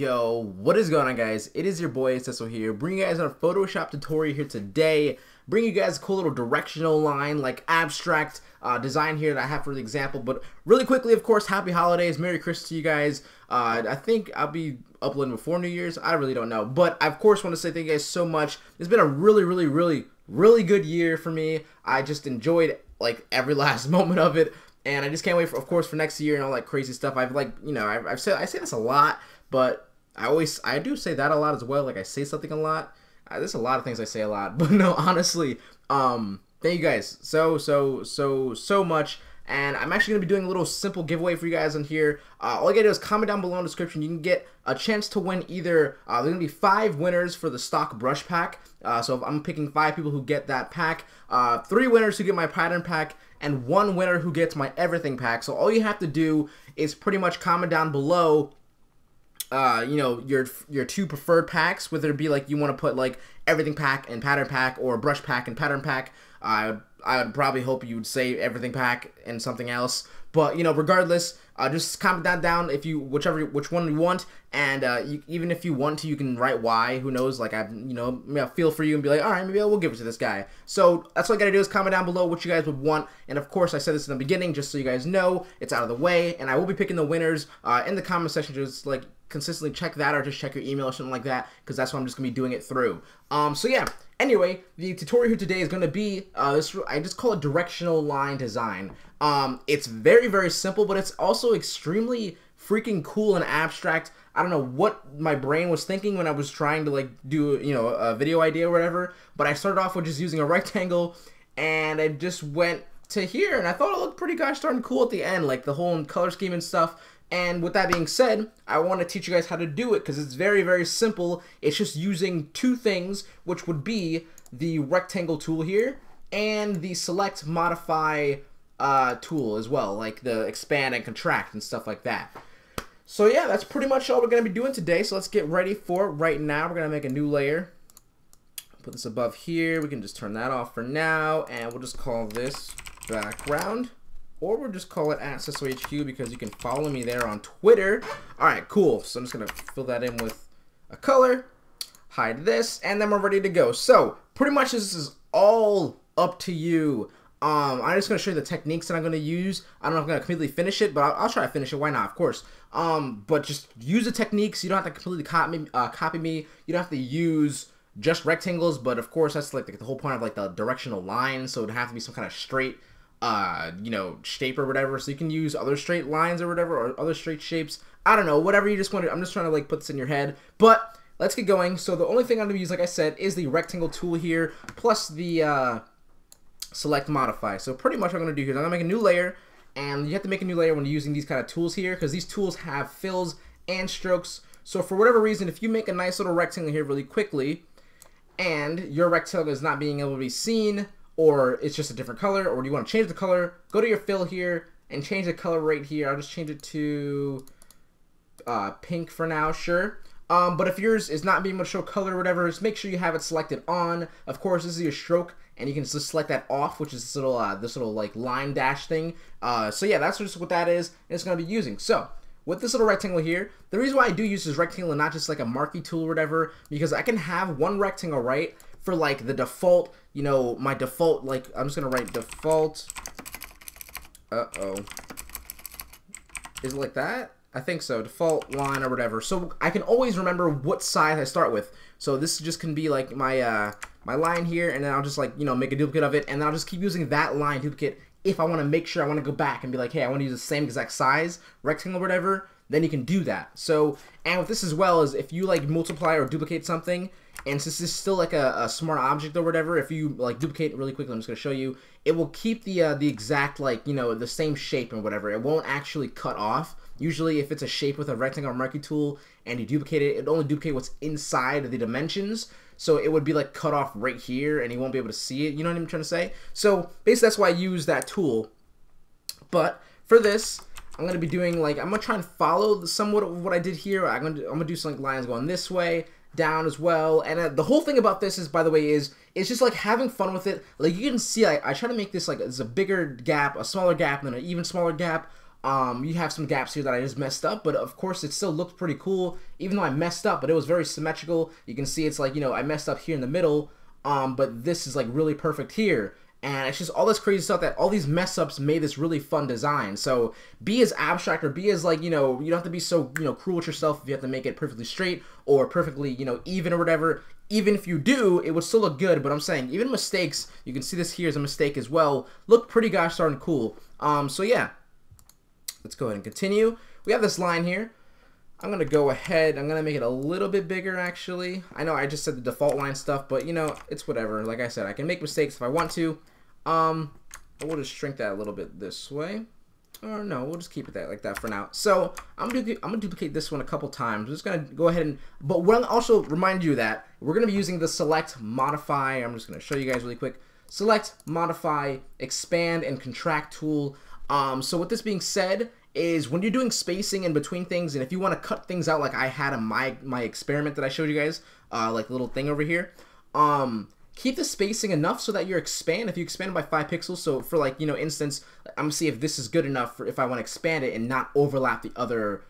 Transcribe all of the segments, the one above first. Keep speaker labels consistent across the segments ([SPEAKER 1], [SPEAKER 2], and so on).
[SPEAKER 1] Yo, what is going on, guys? It is your boy Seso here, bringing you guys a Photoshop tutorial here today. Bring you guys a cool little directional line, like abstract design here that I have for the example. But really quickly, of course, happy holidays, Merry Christmas to you guys. I think I'll be uploading before New Year's. I really don't know, but I of course want to say thank you guys so much. It's been a really good year for me. I just enjoyed like every last moment of it. And I just can't wait for, of course, for next year and all that crazy stuff. I've like, you know, I say this a lot, but I do say that a lot as well. Like I say something a lot. There's a lot of things I say a lot, but no, honestly, thank you guys so much. And I'm actually gonna be doing a little simple giveaway for you guys on here. All you gotta do is comment down below in the description. You can get a chance to win either. There's gonna be 5 winners for the stock brush pack. So I'm picking 5 people who get that pack. 3 winners who get my pattern pack, and 1 winner who gets my everything pack. So all you have to do is pretty much comment down below, you know, your 2 preferred packs, whether it be like you want to put like everything pack and pattern pack, or brush pack and pattern pack. I would probably hope you would say everything pack and something else, but you know, regardless, just comment that down if you which one you want, and even if you want to, you can write why. Who knows? Like maybe I'll feel for you and be like, all right, maybe we'll give it to this guy. So that's all you gotta do is comment down below what you guys would want, and of course I said this in the beginning just so you guys know it's out of the way, and I will be picking the winners in the comment section. Just like consistently check that, or just check your email or something like that, because that's what I'm just gonna be doing it through. So yeah. Anyway, the tutorial here today is going to be, I just call it directional line design. It's very simple, but it's also extremely freaking cool and abstract. I don't know what my brain was thinking when I was trying to like do, you know, a video idea or whatever, but I started off with just using a rectangle, and I just went to here, and I thought it looked pretty gosh darn cool at the end, like the whole color scheme and stuff. And with that being said, I want to teach you guys how to do it, because it's very simple. It's just using 2 things, which would be the rectangle tool here and the select modify tool as well, like the expand and contract and stuff like that. So yeah, that's pretty much all we're going to be doing today. So let's get ready for it right now. We're going to make a new layer. Put this above here. We can just turn that off for now, and we'll just call this background. Or we'll just call it @SesoHQ, because you can follow me there on Twitter. Alright, cool. So I'm just going to fill that in with a color, hide this, and then we're ready to go. So pretty much this is all up to you. I'm just going to show you the techniques that I'm going to use. I don't know if I'm going to completely finish it, but I'll try to finish it. Why not? Of course. But just use the techniques. You don't have to completely copy me. You don't have to use just rectangles, but of course that's like the whole point of like the directional line. So it'd have to be some kind of straight you know, shape or whatever, so you can use other straight lines or whatever, or other straight shapes. I don't know, whatever you just want to. I'm just trying to like put this in your head, but let's get going. So the only thing I'm going to use, like I said, is the rectangle tool here, plus the select modify. So pretty much what I'm going to do here is I'm going to make a new layer, and you have to make a new layer when you're using these kind of tools here, because these tools have fills and strokes. So for whatever reason, if you make a nice little rectangle here really quickly, and your rectangle is not being able to be seen, or it's just a different color, or do you want to change the color, go to your fill here and change the color right here. I'll just change it to pink for now, sure. But if yours is not being able to show color or whatever, just make sure you have it selected on. Of course, this is your stroke, and you can just select that off, which is this little like line dash thing. So yeah, that's just what that is, and it's going to be using. So with this little rectangle here, the reason why I do use this rectangle and not just like a marquee tool or whatever, because I can have one rectangle, right, for like the default, you know, my default, like I'm just gonna write default. Is it like that? I think so. Default line or whatever. So I can always remember what size I start with. So this just can be like my my line here, and then I'll just like, you know, make a duplicate of it, and then I'll just keep using that line duplicate if I want to make sure I want to go back and be like, hey, I want to use the same exact size rectangle or whatever. Then you can do that. So, and with this as well, is if you like multiply or duplicate something, and since this is still like a smart object or whatever, if you like duplicate it really quickly, I'm just going to show you, it will keep the exact, like, you know, the same shape and whatever. It won't actually cut off. Usually if it's a shape with a rectangle or marquee tool and you duplicate it, it'll only duplicate what's inside the dimensions. So it would be like cut off right here, and you won't be able to see it. You know what I'm trying to say? So basically that's why I use that tool. But for this, I'm going to be doing like, I'm going to try and follow somewhat of what I did here. I'm going to do some lines going this way, down as well. And the whole thing about this is, by the way, is it's just like having fun with it. Like you can see, I try to make this like, it's a bigger gap, a smaller gap, and then an even smaller gap. You have some gaps here that I just messed up, but of course it still looks pretty cool, even though I messed up, but it was very symmetrical. You can see it's like, you know, I messed up here in the middle, but this is like really perfect here. And it's just all this crazy stuff that all these mess ups made this really fun design. So be as abstract, or be as like, you know, you don't have to be so, you know, cruel with yourself if you have to make it perfectly straight or perfectly, you know, even or whatever. Even if you do, it would still look good. But I'm saying even mistakes, you can see this here as a mistake as well, look pretty gosh darn cool. So yeah, let's go ahead and continue. We have this line here. I'm going to go ahead, I'm going to make it a little bit bigger actually. I know I just said the default line stuff, but you know, it's whatever. Like I said, I can make mistakes if I want to. We'll just shrink that a little bit this way. Or no, we'll just keep it like that for now. So I'm gonna duplicate this one a couple times. I'm just gonna go ahead and, but what I'm also remind you that we're gonna be using the select, modify. I'm just gonna show you guys really quick. Select, modify, expand, and contract tool. So with this being said, is when you're doing spacing in between things, and if you want to cut things out like I had in my experiment that I showed you guys, like the little thing over here, keep the spacing enough so that you expand. If you expand it by 5 pixels, so for like, you know, instance, I'm gonna see if this is good enough for if I want to expand it and not overlap the other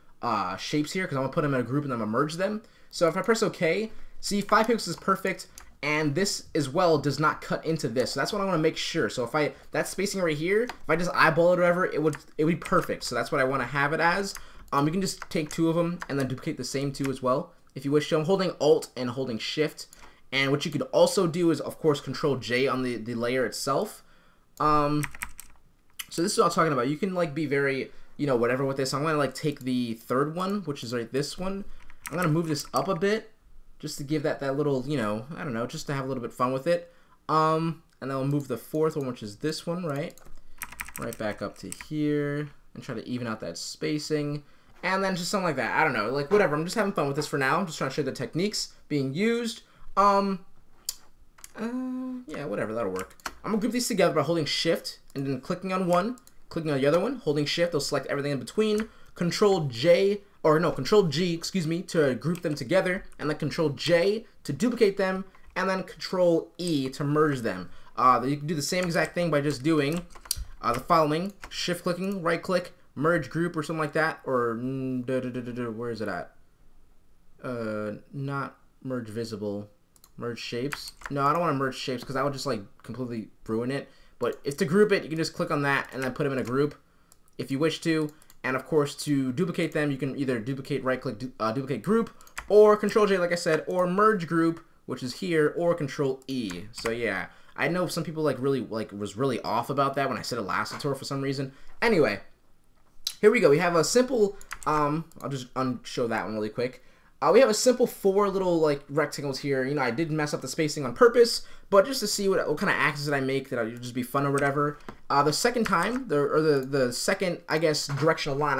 [SPEAKER 1] shapes here, because I'm gonna put them in a group and I'm gonna merge them. So if I press OK, see 5 pixels is perfect, and this as well does not cut into this. So that's what I want to make sure. So if that spacing right here, if I just eyeball it or whatever, it would be perfect. So that's what I want to have it as. You can just take 2 of them and then duplicate the same 2 as well if you wish to. I'm holding Alt and holding Shift. And what you could also do is, of course, Control J on the layer itself. So this is what I'm talking about. You can like be very, you know, whatever with this. I'm gonna like take the 3rd one, which is right this one. I'm gonna move this up a bit, just to give that little, you know, I don't know, just to have a little bit fun with it. And then I'll move the 4th one, which is this one, right back up to here, and try to even out that spacing. And then just something like that. I don't know, like whatever. I'm just having fun with this for now. I'm just trying to show the techniques being used. Yeah, whatever, that'll work. I'm gonna group these together by holding Shift and then clicking on one, clicking on the other one, holding Shift, they'll select everything in between. Control J, or no, Control G, excuse me, to group them together, and then Control J to duplicate them, and then Control E to merge them. You can do the same exact thing by just doing the following: shift clicking, right click, merge group or something like that, or where is it at? Not merge visible. Merge shapes. No, I don't want to merge shapes because that would just like completely ruin it. But if to group it, you can just click on that and then put them in a group if you wish to. And of course, to duplicate them, you can either duplicate, right click, duplicate group, or Control J, like I said, or merge group, which is here, or Control E. So yeah, I know some people was really off about that when I said it last tutorial for some reason. Anyway, here we go. We have a simple. I'll just show that one really quick. We have a simple 4 little like rectangles here. You know, I did mess up the spacing on purpose, but just to see what kind of axes that I make that would just be fun or whatever. The second time, the second, I guess, directional line.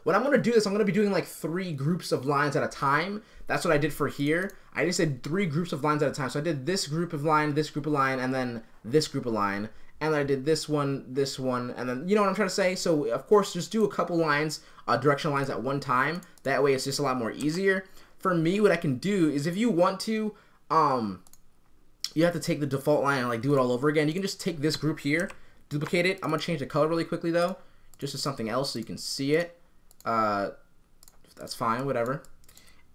[SPEAKER 1] When I'm gonna do this, I'm gonna be doing like 3 groups of lines at a time. That's what I did for here. I just did 3 groups of lines at a time. So I did this group of line, and then this group of line. And then I did this one, and then, you know what I'm trying to say? So, of course, just do a couple lines, directional lines at one time. That way it's just a lot more easier. For me, what I can do is if you want to, you have to take the default line and like do it all over again. You can just take this group here, duplicate it. I'm going to change the color really quickly, though, just to something else so you can see it. That's fine, whatever.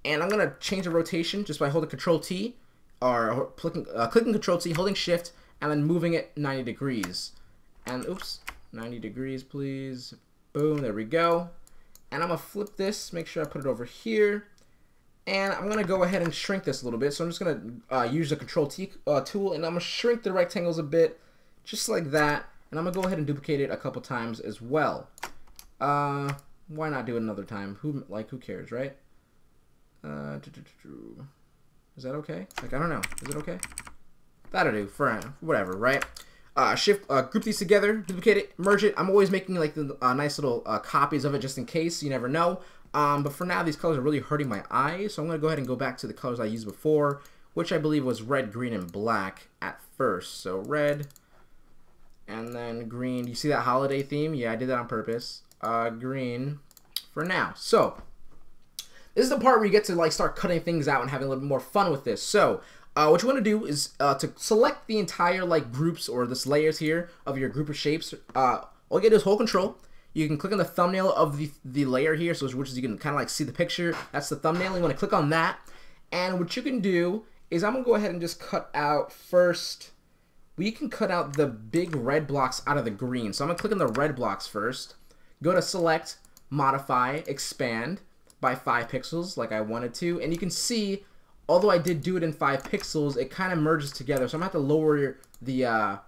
[SPEAKER 1] And I'm going to change the rotation just by holding Control-T, or clicking Control-T, holding Shift, and then moving it 90 degrees. And, oops, 90 degrees, please. Boom, there we go. And I'm going to flip this, make sure I put it over here. And I'm going to go ahead and shrink this a little bit. So I'm just going to use the Control-T tool, and I'm going to shrink the rectangles a bit, just like that. And I'm going to go ahead and duplicate it a couple times as well. Why not do it another time? Who cares, right? Is that okay? Like, I don't know. Is it okay? That'll do for whatever, right? Group these together, duplicate it, merge it. I'm always making like the nice little copies of it just in case. You never know. But for now, these colors are really hurting my eyes, so I'm going to go ahead and go back to the colors I used before, which I believe was red, green, and black at first. So red, and then green. You see that holiday theme? Yeah, I did that on purpose. Green for now. So this is the part where you get to like start cutting things out and having a little bit more fun with this. So what you want to do is to select the entire like groups or this layers here of your group of shapes. All you get is hold Control. you can click on the thumbnail of the layer here, so which is you can kind of like see the picture. That's the thumbnail. You want to click on that, and what you can do is I'm gonna go ahead and just cut out first. We can cut out the big red blocks out of the green. So I'm gonna click on the red blocks first. Go to select, modify, expand by 5 pixels like I wanted to, and you can see, although I did do it in 5 pixels, it kind of merges together. So I'm gonna have to lower the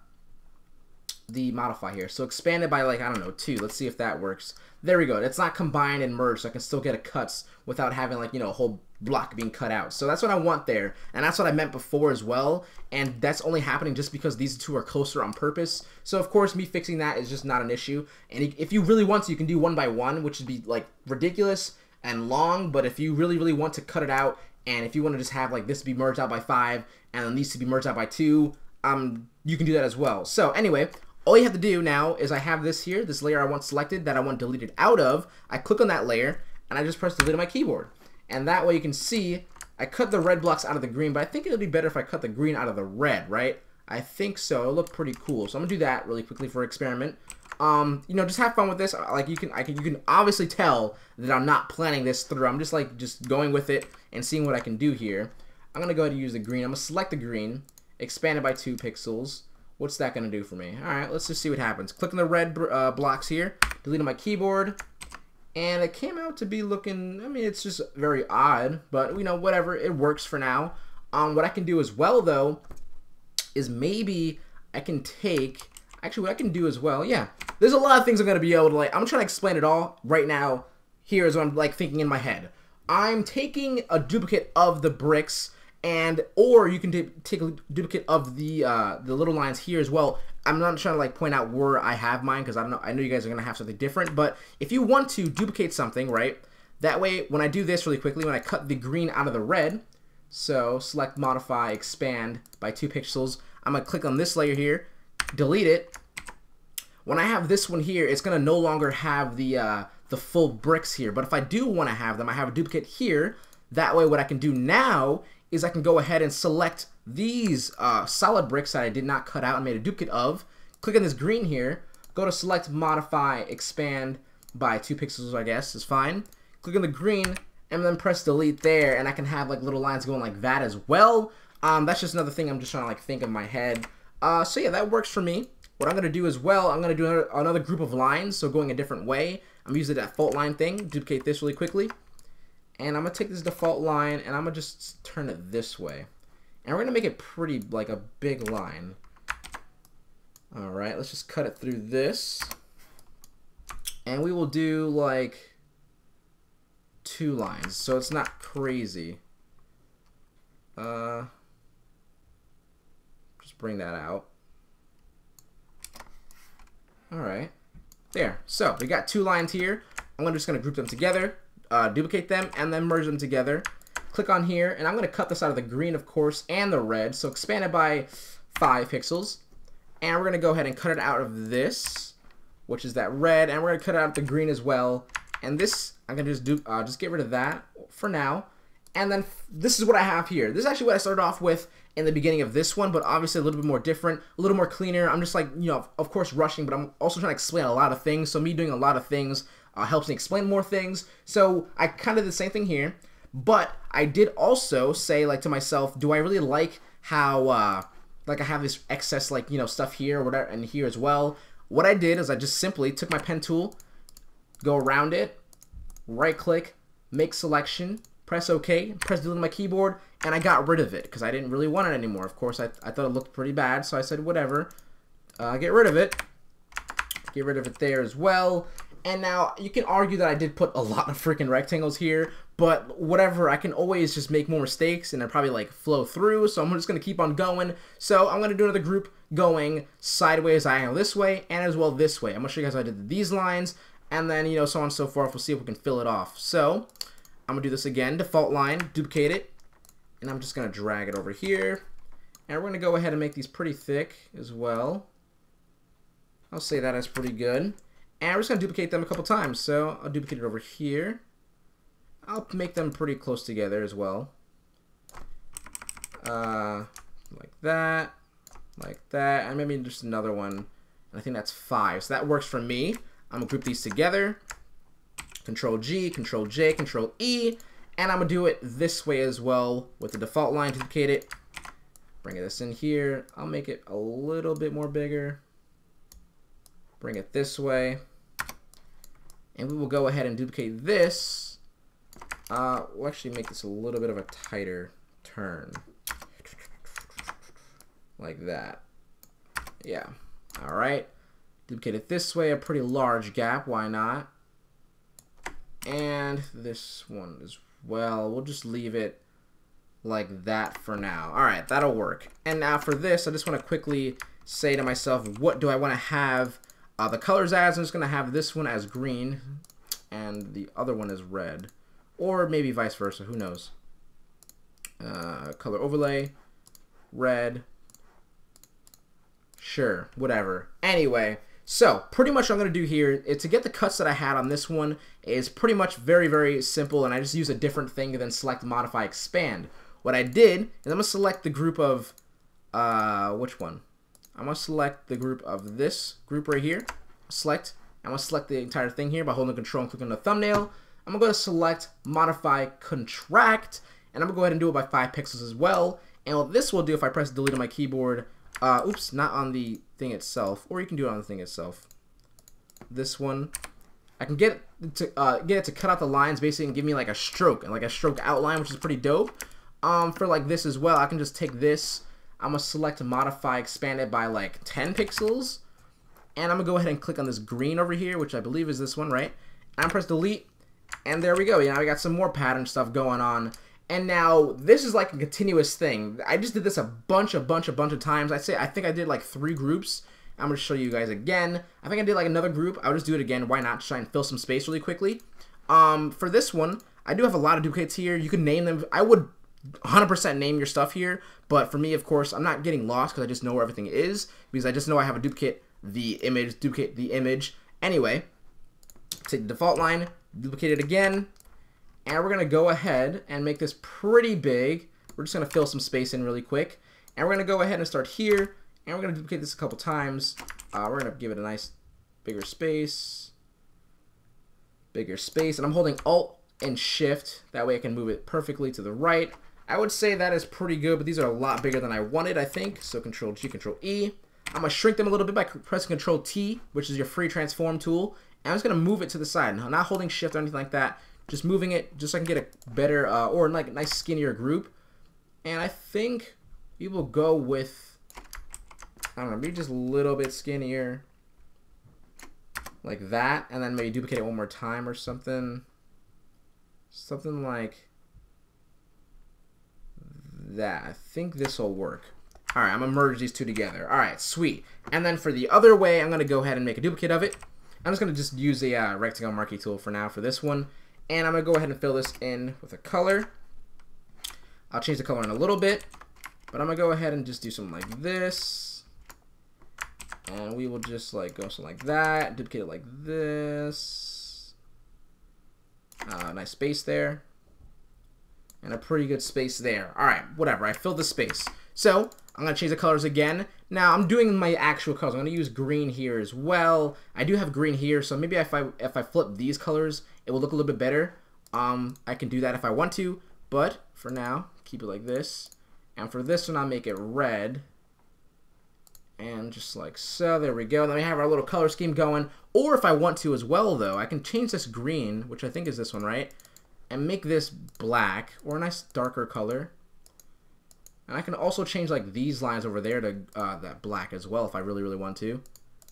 [SPEAKER 1] modify here. So expand it by like, I don't know, 2. Let's see if that works. There we go. It's not combined and merged, so I can still get a cuts without having like, you know, a whole block being cut out. So that's what I want there, and that's what I meant before as well, and that's only happening just because these two are closer on purpose. So of course me fixing that is just not an issue, and if you really want to, you can do 1 by 1, which would be like ridiculous and long, but if you really want to cut it out, and if you want to just have like this to be merged out by 5 and then these to be merged out by 2, you can do that as well. So anyway, all you have to do now is I have this here, this layer I want selected that I want deleted out of. I click on that layer and I just press delete on my keyboard. And that way you can see I cut the red blocks out of the green, but I think it would be better if I cut the green out of the red, right? I think so. It'll look pretty cool. So I'm gonna do that really quickly for experiment. You know, just have fun with this. Like you can obviously tell that I'm not planning this through. I'm just going with it and seeing what I can do here. I'm gonna go ahead and use the green. I'm gonna select the green, expand it by 2 pixels. What's that gonna do for me? All right, let's just see what happens. Click on the red blocks here, delete on my keyboard, and it came out to be looking, I mean, it's just very odd, but you know, whatever, it works for now. What I can do as well though is maybe I can take, actually what I can do as well, yeah, there's a lot of things I'm gonna be able to like, I'm trying to explain it all right now. Here is what I'm like thinking in my head. I'm taking a duplicate of the bricks, or you can take a duplicate of the little lines here as well. I'm not trying to like point out where I have mine because I know you guys are gonna have something different. But if you want to duplicate something, right? That way, when I do this really quickly, when I cut the green out of the red, so select, modify, expand by 2 pixels. I'm gonna click on this layer here, delete it. When I have this one here, it's gonna no longer have the full bricks here. But if I do want to have them, I have a duplicate here. That way, what I can do now is I can go ahead and select these solid bricks that I did not cut out and made a duplicate of. Click on this green here, go to select, modify, expand by 2 pixels, I guess is fine. Click on the green and then press delete there, and I can have like little lines going like that as well. That's just another thing I'm just trying to like think in my head. So yeah, that works for me. What I'm gonna do as well, I'm gonna do another group of lines, so going a different way. I'm using that default line thing, duplicate this really quickly. And I'm gonna take this default line and I'm gonna just turn it this way. And we're gonna make it pretty, like a big line. Alright, let's just cut it through this. And we will do like 2 lines, so it's not crazy. Just bring that out. Alright, there. So we got 2 lines here. I'm just gonna group them together. Duplicate them and then merge them together. Click on here and I'm going to cut this out of the green, of course, and the red, so expand it by 5 pixels, and we're going to go ahead and cut it out of this, which is that red, and we're going to cut it out of the green as well. And this I'm going to just get rid of that for now. And then this is what I have here. This is actually what I started off with in the beginning of this one, but obviously a little bit more different, a little more cleaner. I'm just like, you know, of course rushing, but I'm also trying to explain a lot of things, so me doing a lot of things helps me explain more things. So I kind of did the same thing here, but I did also say like to myself, do I really like how like I have this excess like, you know, stuff here or whatever, and here as well. What I did is I just simply took my pen tool, go around it, right click, make selection, press OK, press delete on my keyboard, and I got rid of it because I didn't really want it anymore. Of course, I thought it looked pretty bad, so I said whatever, get rid of it. Get rid of it there as well. And now you can argue that I did put a lot of freaking rectangles here, but whatever, I can always just make more mistakes and they'll probably like flow through, so I'm just going to keep on going. So I'm going to do another group going sideways, diagonal this way, and as well this way. I'm going to show you guys how I did these lines, and then, you know, so on and so forth. We'll see if we can fill it off. So I'm going to do this again, default line, duplicate it, and I'm just going to drag it over here. And we're going to go ahead and make these pretty thick as well. I'll say that is pretty good. And we're just going to duplicate them a couple times. So I'll duplicate it over here. I'll make them pretty close together as well. Like that, and maybe just another one. And I think that's 5. So that works for me. I'm gonna group these together. Control G, Control J, Control E, and I'm gonna do it this way as well with the default line, duplicate it. Bring this in here. I'll make it a little bit more bigger. Bring it this way. And we will go ahead and duplicate this. We'll actually make this a little bit of a tighter turn. Like that. Yeah. Alright. Duplicate it this way, a pretty large gap, why not? And this one as well. We'll just leave it like that for now. Alright, that'll work. And now for this, I just want to quickly say to myself, what do I want to have the colors as? I'm just going to have this one as green and the other one as red. Or maybe vice versa, who knows. Color overlay, red. Sure, whatever. Anyway, so pretty much what I'm going to do here is to get the cuts that I had on this one is pretty much very, very simple, and I just use a different thing than select, modify, expand. What I did is I'm going to select the group of, which one? I'm going to select the group of this group right here. Select. I'm going to select the entire thing here by holding Control and clicking on the thumbnail. I'm going to go to select, modify, contract, and I'm going to go ahead and do it by 5 pixels as well. And what this will do if I press delete on my keyboard, oops, not on the thing itself, or you can do it on the thing itself. This one, I can get it to cut out the lines basically and give me like a stroke outline, which is pretty dope. For like this as well, I can just take this. I'm gonna select modify, expand it by like 10 pixels, and I'm gonna go ahead and click on this green over here, which I believe is this one, right? And I press delete, and there we go. You know, we got some more pattern stuff going on. And now this is like a continuous thing. I just did this a bunch of times. I think I did like 3 groups. I'm gonna show you guys again. I think I did like another group. I'll just do it again. Why not? Try and fill some space really quickly. For this one, I do have a lot of duplicates here. You can name them. I would 100% name your stuff here, but for me, of course, I'm not getting lost because I just know where everything is, because I just know I have a duplicate the image. Anyway, take the default line, duplicate it again. And we're going to go ahead and make this pretty big. We're just going to fill some space in really quick. And we're going to go ahead and start here. And we're going to duplicate this a couple times. We're going to give it a nice bigger space. And I'm holding Alt and Shift. That way I can move it perfectly to the right. I would say that is pretty good, but these are a lot bigger than I wanted, I think. So Control G, Control E. I'm going to shrink them a little bit by pressing Control T, which is your free transform tool. And I'm just going to move it to the side. Now, not holding Shift or anything like that. Just moving it just so I can get a better or like a nice skinnier group. And I think we will go with, I don't know, maybe just a little bit skinnier. Like that. And then maybe duplicate it one more time or something. Something like that. I think this will work. Alright, I'm going to merge these two together. Alright, sweet. And then for the other way, I'm going to go ahead and make a duplicate of it. I'm just going to just use a rectangle marquee tool for now for this one. And I'm going to go ahead and fill this in with a color. I'll change the color in a little bit. But I'm going to go ahead and just do something like this. And we will just like go something like that. Duplicate it like this. Nice space there. And a pretty good space there. Alright, whatever. I filled the space. So, I'm going to change the colors again. Now, I'm doing my actual colors. I'm going to use green here as well. I do have green here, so maybe if I flip these colors, it will look a little bit better. I can do that if I want to, but for now, keep it like this. And for this one, I'll make it red. And just like so, there we go. Then we have our little color scheme going. Or if I want to as well, though, I can change this green, which I think is this one, right? And make this black, or a nice darker color. And I can also change like these lines over there to that black as well if I really, really want to,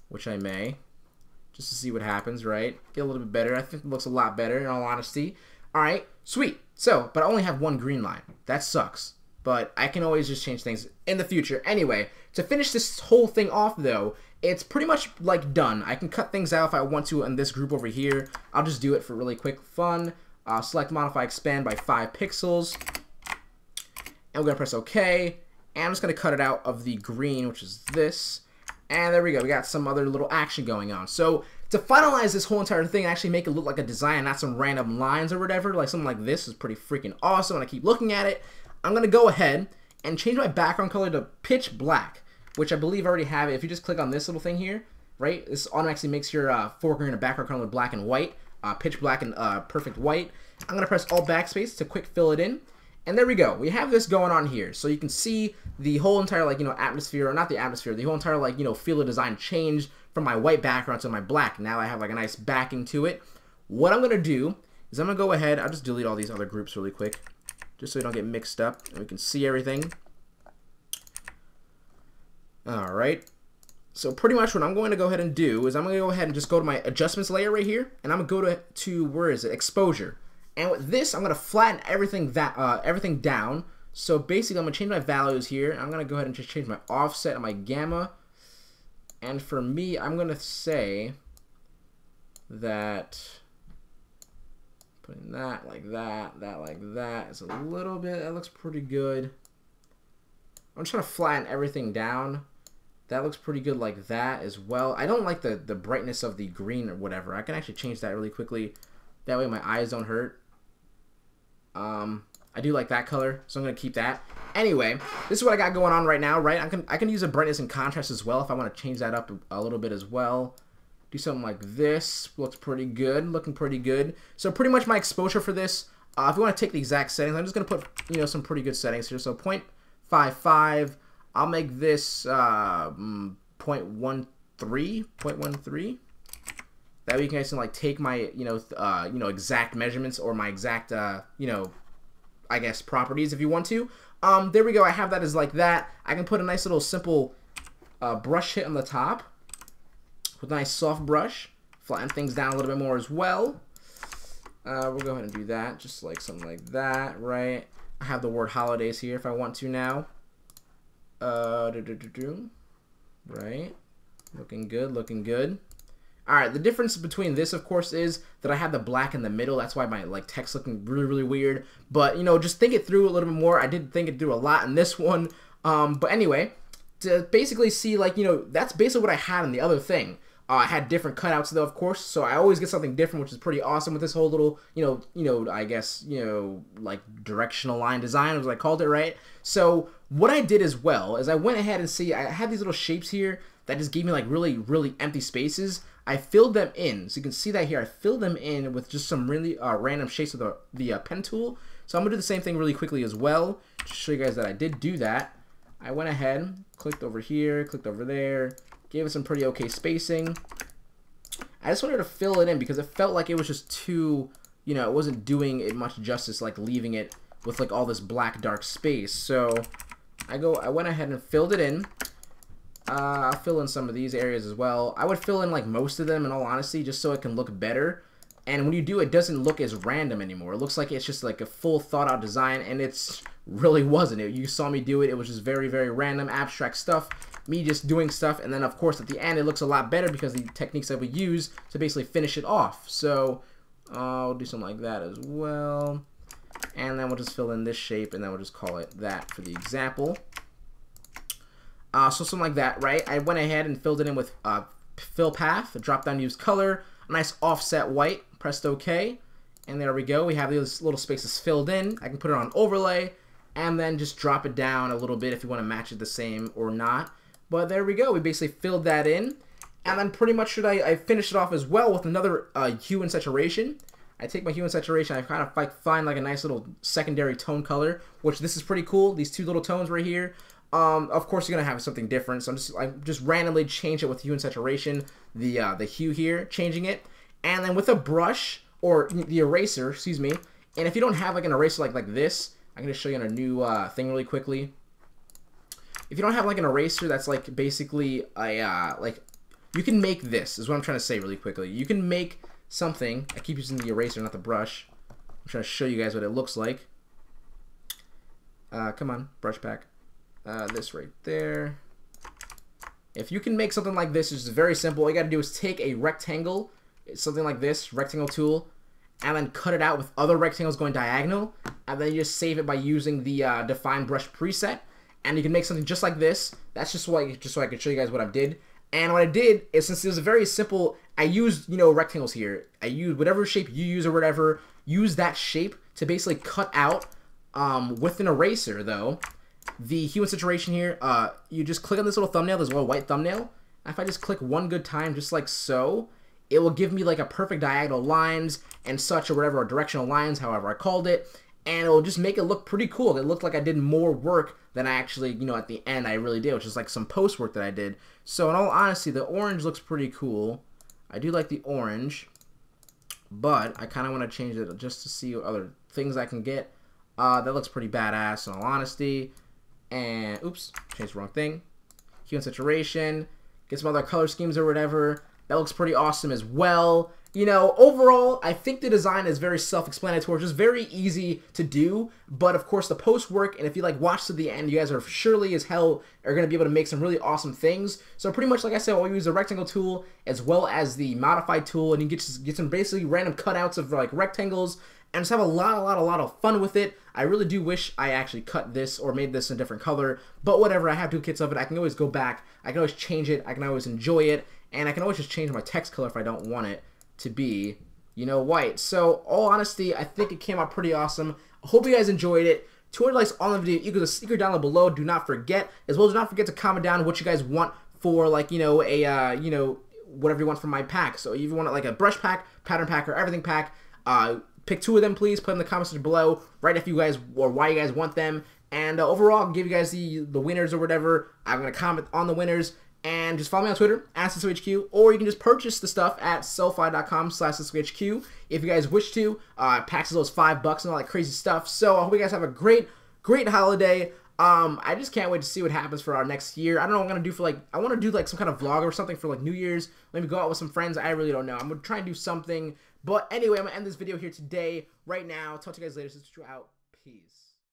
[SPEAKER 1] which I may, just to see what happens, right? Get a little bit better. I think it looks a lot better in all honesty. All right, sweet. So, but I only have one green line. That sucks. But I can always just change things in the future. Anyway, to finish this whole thing off though, it's pretty much like done. I can cut things out if I want to in this group over here. I'll just do it for really quick fun. Select, modify, expand by 5 pixels. And we're going to press OK. And I'm just going to cut it out of the green, which is this. And there we go. We got some other little action going on. So to finalize this whole entire thing and actually make it look like a design, not some random lines or whatever, like something like this is pretty freaking awesome. And I keep looking at it. I'm going to go ahead and change my background color to pitch black, which I believe I already have it. If you just click on this little thing here, right? This automatically makes your foreground and background color black and white, pitch black and perfect white. I'm gonna press Alt Backspace to quick fill it in. And there we go. We have this going on here. So you can see the whole entire, like, atmosphere, or not the atmosphere, the whole entire, like, field of design changed from my white background to my black. Now I have, like, a nice backing to it. What I'm going to do is I'm going to go ahead, I'll just delete all these other groups really quick, just so we don't get mixed up, and we can see everything. Alright. So pretty much what I'm going to go ahead and do is I'm going to go ahead and just go to my adjustments layer right here, and I'm going to go to where is it? Exposure. And with this, I'm going to flatten everything down. So basically, I'm going to change my values here. I'm going to go ahead and just change my offset and my gamma. And for me, I'm going to say that putting that like that, that like that is a little bit, that looks pretty good. I'm just trying to flatten everything down. That looks pretty good like that as well. I don't like the brightness of the green or whatever. I can actually change that really quickly. That way my eyes don't hurt. I do like that color, so I'm gonna keep that. Anyway, this is what I got going on right now, right? I can use a brightness and contrast as well if I want to change that up a little bit as well. Do something like this. Looks pretty good, looking pretty good. So pretty much my exposure for this, if you want to take the exact settings, I'm just gonna put some pretty good settings here. So 0.55. I'll make this 0.13. That way you guys can like take my exact measurements or my exact I guess properties if you want to. There we go. I have that as like that. I can put a nice little simple brush hit on the top with a nice soft brush. Flatten things down a little bit more as well. We'll go ahead and do that, just like something like that, right? I have the word holidays here if I want to now. Right, looking good, looking good. Alright, the difference between this, of course, is that I have the black in the middle. That's why my text looking really, really weird. But, just think it through a little bit more. I did think it through a lot in this one. But anyway, to basically see, that's basically what I had in the other thing. I had different cutouts, though, of course. So I always get something different, which is pretty awesome with this whole little, I guess, directional line design, as I called it, right? So what I did as well is I went ahead and I had these little shapes here that just gave me, really, really empty spaces. I filled them in, so you can see that here. I filled them in with just some really random shapes with the pen tool. So I'm gonna do the same thing really quickly as well, to show you guys that I did do that. I went ahead, clicked over here, clicked over there, gave it some pretty okay spacing. I just wanted to fill it in because it felt like it was just too, it wasn't doing it much justice, leaving it with all this black dark space. So I went ahead and filled it in. I'll fill in some of these areas as well. I would fill in most of them in all honesty, just so it can look better. And when you do, it doesn't look as random anymore. It looks like it's just a full thought out design, and it's really wasn't. You saw me do it. It was just very, very random, abstract stuff. Me just doing stuff, and then of course at the end it looks a lot better because the techniques that we use to basically finish it off. So I'll do something like that as well. And then we'll just fill in this shape, and then we'll just call it that for the example. So something like that, right? I went ahead and filled it in with fill path, drop down use color, a nice offset white, pressed OK, and there we go. We have these little spaces filled in. I can put it on overlay, and then just drop it down a little bit if you want to match it the same or not. But there we go. We basically filled that in, and then pretty much I finish it off as well with another hue and saturation. I take my hue and saturation, I kind of find a nice little secondary tone color, which this is pretty cool. These two little tones right here. Of course, you're gonna have something different, so I just randomly change it with hue and saturation, the hue here, changing it, and then with a brush or the eraser, excuse me. And if you don't have an eraser like this, I'm gonna show you on a new thing really quickly. If you don't have an eraser that's basically a you can make this, is what I'm trying to say really quickly. You can make something. I keep using the eraser, not the brush. I'm trying to show you guys what it looks like. Come on, brush pack. This right there. If you can make something like this, it's very simple. All you gotta do is take a rectangle, something like this, rectangle tool, and then cut it out with other rectangles going diagonal, and then you just save it by using the define brush preset, and you can make something just like this. That's just so I could show you guys what I did. And what I did is, since it was a very simple, I used rectangles here. I used whatever shape you use or whatever. Use that shape to basically cut out with an eraser though. The hue and saturation here, you just click on this little thumbnail, this little white thumbnail, if I just click one good time, just like so, it will give me like a perfect diagonal lines and such, or whatever, or directional lines, however I called it, and it will just make it look pretty cool. It looked like I did more work than I actually, you know, at the end I really did, which is like some post work that I did. So in all honesty, the orange looks pretty cool. I do like the orange, but I kind of want to change it just to see what other things I can get. That looks pretty badass in all honesty. And, oops, changed the wrong thing. Hue and Saturation. Get some other color schemes or whatever. That looks pretty awesome as well. You know, overall, I think the design is very self-explanatory, just very easy to do. But of course, the post work, and if you like watch to the end, you guys are surely as hell are going to be able to make some really awesome things. So pretty much, like I said, we'll use the rectangle tool as well as the modify tool, and you get some basically random cutouts of like rectangles, and just have a lot of fun with it. I really do wish I actually cut this or made this a different color, but whatever. I have 2 kits of it. I can always go back. I can always change it. I can always enjoy it, and I can always just change my text color if I don't want it to be, you know, white. So, all honesty, I think it came out pretty awesome. I hope you guys enjoyed it. 200 likes on the video equals a sticker down below. Do not forget. As well, do not forget to comment down what you guys want for, like, you know, a, you know, whatever you want from my pack. So, if you want, like, a brush pack, pattern pack, or everything pack, pick 2 of them, please. Put in the comments below. Write if you guys, or why you guys want them. And overall, I'll give you guys the winners or whatever. I'm going to comment on the winners. And just follow me on Twitter, @SesoHQ, or you can just purchase the stuff at sellfy.com/SesoHQ if you guys wish to. Packs of those $5 and all that crazy stuff. So I hope you guys have a great holiday. I just can't wait to see what happens for our next year. I don't know what I'm going to do for, like, I want to do, like, some kind of vlog or something for, like, New Year's. Maybe go out with some friends. I really don't know. I'm going to try and do something. But anyway, I'm going to end this video here today, right now. Talk to you guys later. Sister out. Peace.